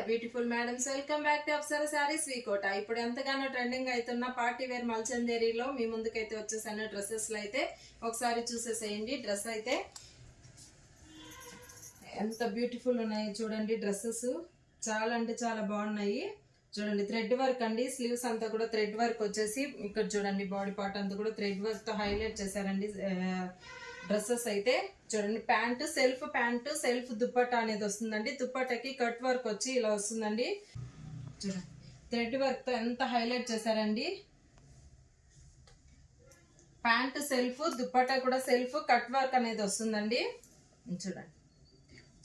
Beautiful madams, welcome back to Apsara saris V Kota. ఇప్పుడు ఎంతగానో trending అవుతున్న పార్టీ వేర్ మల్చందేరిలో మీ ముందుకైతే వచ్చేసాను. డ్రెస్సెస్లో అయితే ఒకసారి చూసేసేయండి. డ్రెస్ అయితే ఎంత బ్యూటిఫుల్ ఉన్నాయి చూడండి. డ్రెస్సెస్ చాలా అంటే చాలా బాగున్నాయి చూడండి. థ్రెడ్ వర్క్ అండి. స్లీవ్స్ అంతా కూడా థ్రెడ్ వర్క్ వచ్చేసి ఇక్కడ చూడండి. బాడీ పార్ట్ అంతా కూడా థ్రెడ్ వర్క్ తో హైలైట్ చేశారండి. డ్రెస్సెస్ అయితే చూడండి. ప్యాంటు సెల్ఫ్ దుప్పట్టా అనేది వస్తుందండి. దుప్పట్టకి కట్ వర్క్ వచ్చి ఇలా వస్తుందండి. చూడండి థ్రెడ్ వర్క్ తో ఎంత హైలైట్ చేశారండి. ప్యాంటు సెల్ఫ్, దుప్పట్టా కూడా సెల్ఫ్, కట్ వర్క్ అనేది వస్తుందండి. చూడండి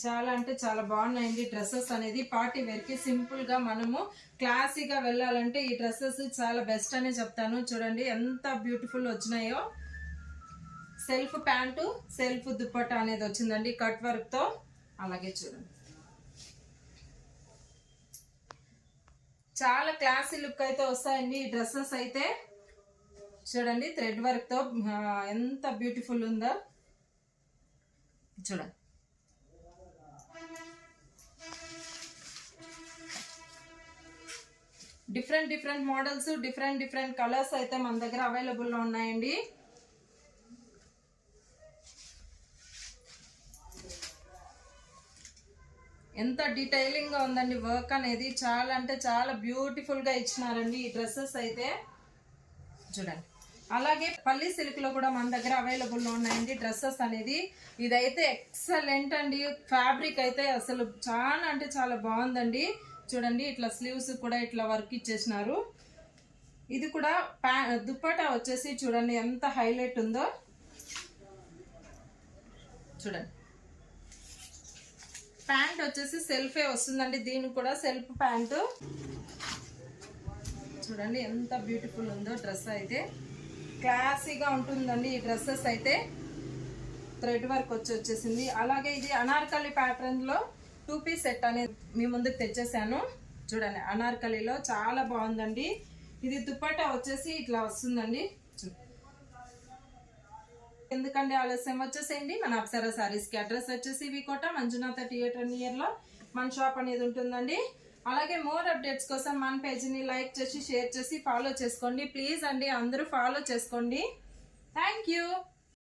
చాలా అంటే చాలా బాగున్నాయండి డ్రెస్సెస్ అనేది. పార్టీ వేర్ కి సింపుల్ గా మనము క్లాసీగా వెళ్ళాలంటే ఈ డ్రెస్సెస్ చాలా బెస్ట్ అనే చెప్తాను. చూడండి ఎంత బ్యూటిఫుల్ వచ్చినాయో. సెల్ఫ్ ప్యాంటు, సెల్ఫ్ దుప్పట్టా అనేది వచ్చిందండి కట్ వర్క్ తో. అలాగే చూడండి చాలా క్లాసీ లుక్ అయితే వస్తాయండి ఈ డ్రెస్సెస్ అయితే. చూడండి థ్రెడ్ వర్క్ తో ఎంత బ్యూటిఫుల్ ఉందో చూడండి. డిఫరెంట్ మోడల్స్, డిఫరెంట్ కలర్స్ అయితే మన దగ్గర అవైలబుల్ లో ఉన్నాయండి. ఎంత డీటెయిలింగ్ గా ఉందండి వర్క్ అనేది. చాలా అంటే చాలా బ్యూటిఫుల్ గా ఇచ్చినారండి ఈ డ్రెస్సెస్ అయితే చూడండి. అలాగే పల్లి సిల్క్ లో కూడా మన దగ్గర అవైలబుల్ లో ఉన్నాయండి డ్రెస్సెస్ అనేది. ఇదైతే ఎక్సలెంట్ అండి. ఫ్యాబ్రిక్ అయితే అసలు చాలా అంటే చాలా బాగుందండి. చూడండి ఇట్లా స్లీవ్స్ కూడా ఇట్లా వర్క్ ఇచ్చేసినారు. ఇది కూడా దుప్పటా వచ్చేసి చూడండి ఎంత హైలైట్ ఉందో చూడండి. ప్యాంట్ వచ్చేసి సెల్ఫే వస్తుందండి. దీనికి కూడా సెల్ఫ్ ప్యాంటు చూడండి ఎంత బ్యూటిఫుల్ ఉందో. డ్రెస్ అయితే క్లాసీగా ఉంటుందండి ఈ డ్రెస్సెస్ అయితే. థ్రెడ్ వర్క్ వచ్చేసింది. అలాగే ఇది అనార్కలి ప్యాటర్న్ లో 2 పీస్ సెట్ అనేది మీ ముందుకు తెచ్చేసాను. చూడండి అనార్కలిలో చాలా బాగుందండి. ఇది దుప్పట్టా వచ్చేసి ఇట్లా వస్తుందండి. ఎందుకంటే ఆలస్యం వచ్చేసేయండి మన అప్సరా సారీస్ కి. అడ్రస్ వచ్చేసి వికోట మంజునాథ థియేటర్ నియర్ లో మన షాప్ అనేది ఉంటుందండి. అలాగే మోర్ అప్డేట్స్ కోసం మన పేజీని లైక్ చేసి షేర్ చేసి ఫాలో చేసుకోండి ప్లీజ్ అండి. అందరూ ఫాలో చేసుకోండి. Thank you.